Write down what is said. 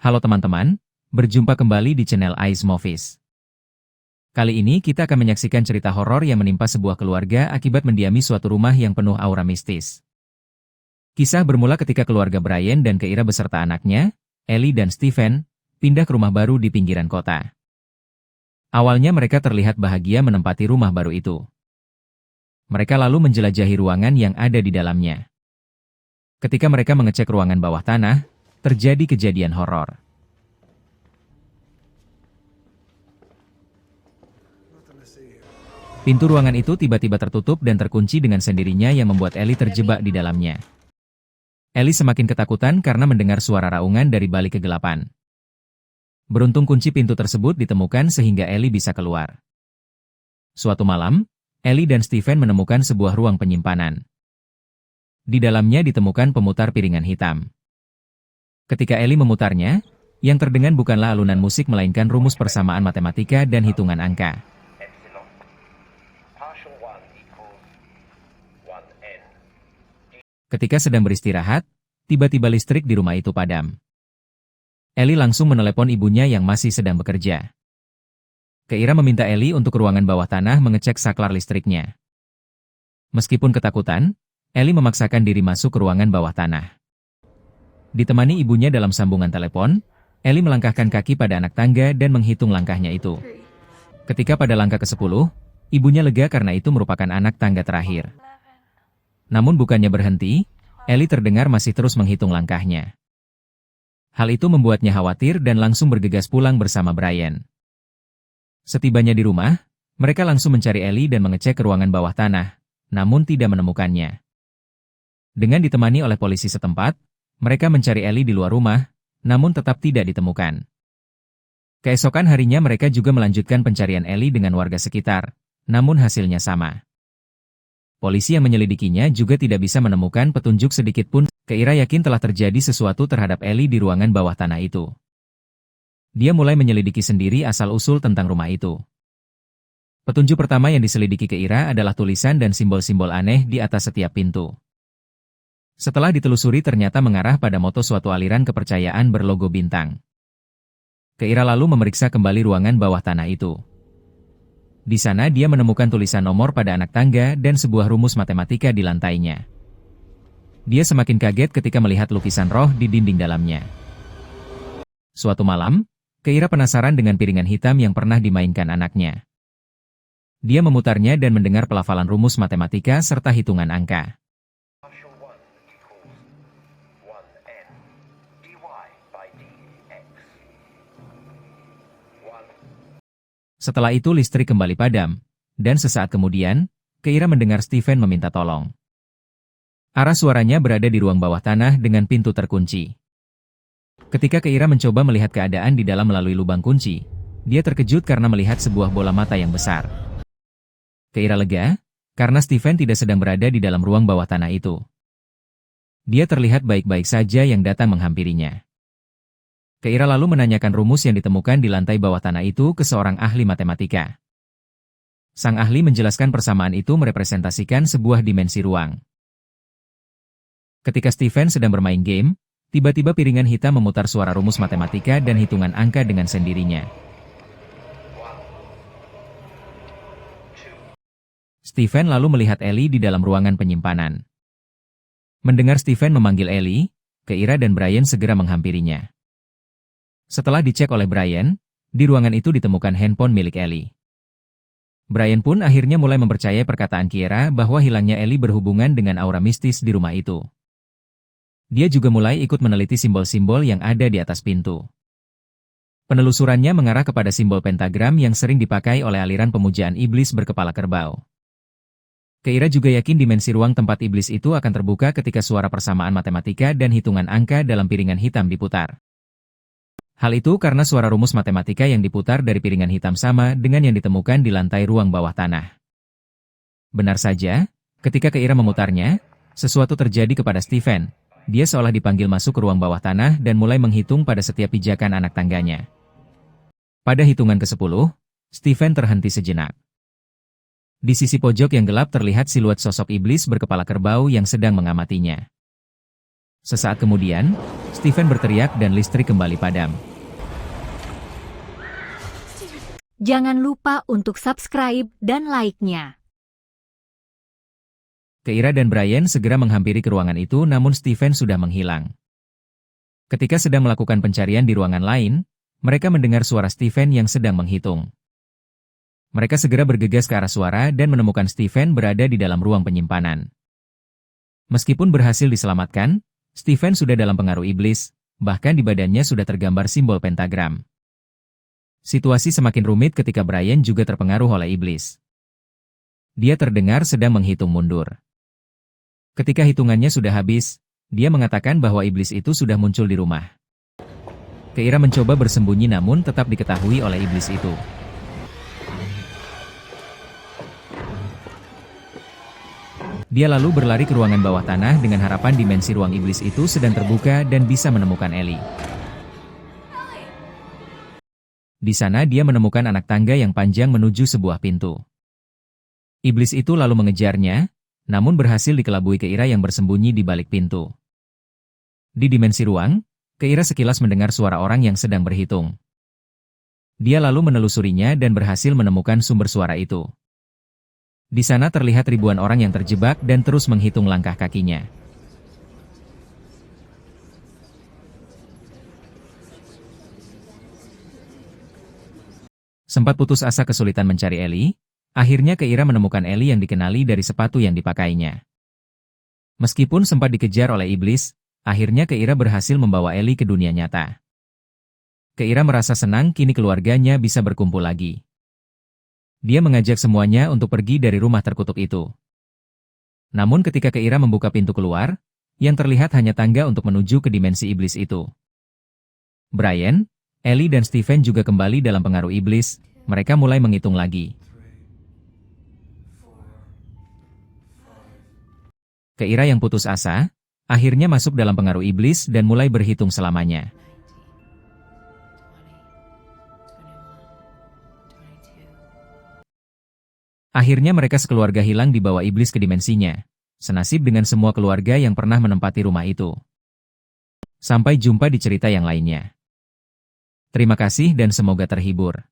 Halo teman-teman, berjumpa kembali di channel Ice Movies. Kali ini kita akan menyaksikan cerita horor yang menimpa sebuah keluarga akibat mendiami suatu rumah yang penuh aura mistis. Kisah bermula ketika keluarga Brian dan Keira beserta anaknya, Ellie dan Stephen, pindah ke rumah baru di pinggiran kota. Awalnya mereka terlihat bahagia menempati rumah baru itu. Mereka lalu menjelajahi ruangan yang ada di dalamnya. Ketika mereka mengecek ruangan bawah tanah, terjadi kejadian horor. Pintu ruangan itu tiba-tiba tertutup dan terkunci dengan sendirinya yang membuat Ellie terjebak di dalamnya. Ellie semakin ketakutan karena mendengar suara raungan dari balik kegelapan. Beruntung kunci pintu tersebut ditemukan sehingga Ellie bisa keluar. Suatu malam, Ellie dan Stephen menemukan sebuah ruang penyimpanan. Di dalamnya ditemukan pemutar piringan hitam. Ketika Ellie memutarnya, yang terdengar bukanlah alunan musik melainkan rumus persamaan matematika dan hitungan angka. Ketika sedang beristirahat, tiba-tiba listrik di rumah itu padam. Ellie langsung menelepon ibunya yang masih sedang bekerja. Keira meminta Ellie untuk ke ruangan bawah tanah mengecek saklar listriknya. Meskipun ketakutan, Ellie memaksakan diri masuk ke ruangan bawah tanah. Ditemani ibunya dalam sambungan telepon, Ellie melangkahkan kaki pada anak tangga dan menghitung langkahnya itu. Ketika pada langkah ke-10, ibunya lega karena itu merupakan anak tangga terakhir. Namun bukannya berhenti, Ellie terdengar masih terus menghitung langkahnya. Hal itu membuatnya khawatir dan langsung bergegas pulang bersama Brian. Setibanya di rumah, mereka langsung mencari Ellie dan mengecek ke ruangan bawah tanah, namun tidak menemukannya. Dengan ditemani oleh polisi setempat, mereka mencari Ellie di luar rumah, namun tetap tidak ditemukan. Keesokan harinya mereka juga melanjutkan pencarian Ellie dengan warga sekitar, namun hasilnya sama. Polisi yang menyelidikinya juga tidak bisa menemukan petunjuk sedikit pun. Keira yakin telah terjadi sesuatu terhadap Ellie di ruangan bawah tanah itu. Dia mulai menyelidiki sendiri asal-usul tentang rumah itu. Petunjuk pertama yang diselidiki Keira adalah tulisan dan simbol-simbol aneh di atas setiap pintu. Setelah ditelusuri ternyata mengarah pada moto suatu aliran kepercayaan berlogo bintang. Keira lalu memeriksa kembali ruangan bawah tanah itu. Di sana dia menemukan tulisan nomor pada anak tangga dan sebuah rumus matematika di lantainya. Dia semakin kaget ketika melihat lukisan roh di dinding dalamnya. Suatu malam, Keira penasaran dengan piringan hitam yang pernah dimainkan anaknya. Dia memutarnya dan mendengar pelafalan rumus matematika serta hitungan angka. Setelah itu listrik kembali padam, dan sesaat kemudian, Keira mendengar Stephen meminta tolong. Arah suaranya berada di ruang bawah tanah dengan pintu terkunci. Ketika Keira mencoba melihat keadaan di dalam melalui lubang kunci, dia terkejut karena melihat sebuah bola mata yang besar. Keira lega, karena Stephen tidak sedang berada di dalam ruang bawah tanah itu. Dia terlihat baik-baik saja yang datang menghampirinya. Keira lalu menanyakan rumus yang ditemukan di lantai bawah tanah itu ke seorang ahli matematika. Sang ahli menjelaskan persamaan itu merepresentasikan sebuah dimensi ruang. Ketika Stephen sedang bermain game, tiba-tiba piringan hitam memutar suara rumus matematika dan hitungan angka dengan sendirinya. Stephen lalu melihat Ellie di dalam ruangan penyimpanan. Mendengar Stephen memanggil Ellie, Keira dan Brian segera menghampirinya. Setelah dicek oleh Brian, di ruangan itu ditemukan handphone milik Ellie. Brian pun akhirnya mulai mempercayai perkataan Keira bahwa hilangnya Ellie berhubungan dengan aura mistis di rumah itu. Dia juga mulai ikut meneliti simbol-simbol yang ada di atas pintu. Penelusurannya mengarah kepada simbol pentagram yang sering dipakai oleh aliran pemujaan iblis berkepala kerbau. Keira juga yakin dimensi ruang tempat iblis itu akan terbuka ketika suara persamaan matematika dan hitungan angka dalam piringan hitam diputar. Hal itu karena suara rumus matematika yang diputar dari piringan hitam sama dengan yang ditemukan di lantai ruang bawah tanah. Benar saja, ketika Keira memutarnya, sesuatu terjadi kepada Stephen. Dia seolah dipanggil masuk ke ruang bawah tanah dan mulai menghitung pada setiap pijakan anak tangganya. Pada hitungan ke-10, Stephen terhenti sejenak. Di sisi pojok yang gelap terlihat siluet sosok iblis berkepala kerbau yang sedang mengamatinya. Sesaat kemudian, Stephen berteriak dan listrik kembali padam. Jangan lupa untuk subscribe dan like-nya. Keira dan Brian segera menghampiri ke ruangan itu, namun Stephen sudah menghilang. Ketika sedang melakukan pencarian di ruangan lain, mereka mendengar suara Stephen yang sedang menghitung. Mereka segera bergegas ke arah suara dan menemukan Stephen berada di dalam ruang penyimpanan. Meskipun berhasil diselamatkan, Stephen sudah dalam pengaruh iblis, bahkan di badannya sudah tergambar simbol pentagram. Situasi semakin rumit ketika Brian juga terpengaruh oleh iblis. Dia terdengar sedang menghitung mundur. Ketika hitungannya sudah habis, dia mengatakan bahwa iblis itu sudah muncul di rumah. Keira mencoba bersembunyi namun tetap diketahui oleh iblis itu. Dia lalu berlari ke ruangan bawah tanah dengan harapan dimensi ruang iblis itu sedang terbuka dan bisa menemukan Ellie. Di sana dia menemukan anak tangga yang panjang menuju sebuah pintu. Iblis itu lalu mengejarnya, namun berhasil dikelabui Keira yang bersembunyi di balik pintu. Di dimensi ruang, Keira sekilas mendengar suara orang yang sedang berhitung. Dia lalu menelusurinya dan berhasil menemukan sumber suara itu. Di sana terlihat ribuan orang yang terjebak dan terus menghitung langkah kakinya. Sempat putus asa kesulitan mencari Ellie, akhirnya Keira menemukan Ellie yang dikenali dari sepatu yang dipakainya. Meskipun sempat dikejar oleh iblis, akhirnya Keira berhasil membawa Ellie ke dunia nyata. Keira merasa senang kini keluarganya bisa berkumpul lagi. Dia mengajak semuanya untuk pergi dari rumah terkutuk itu. Namun ketika Keira membuka pintu keluar, yang terlihat hanya tangga untuk menuju ke dimensi iblis itu. Brian, Ellie dan Stephen juga kembali dalam pengaruh iblis, mereka mulai menghitung lagi. Keira yang putus asa, akhirnya masuk dalam pengaruh iblis dan mulai berhitung selamanya. Akhirnya mereka sekeluarga hilang dibawa iblis ke dimensinya, senasib dengan semua keluarga yang pernah menempati rumah itu. Sampai jumpa di cerita yang lainnya. Terima kasih dan semoga terhibur.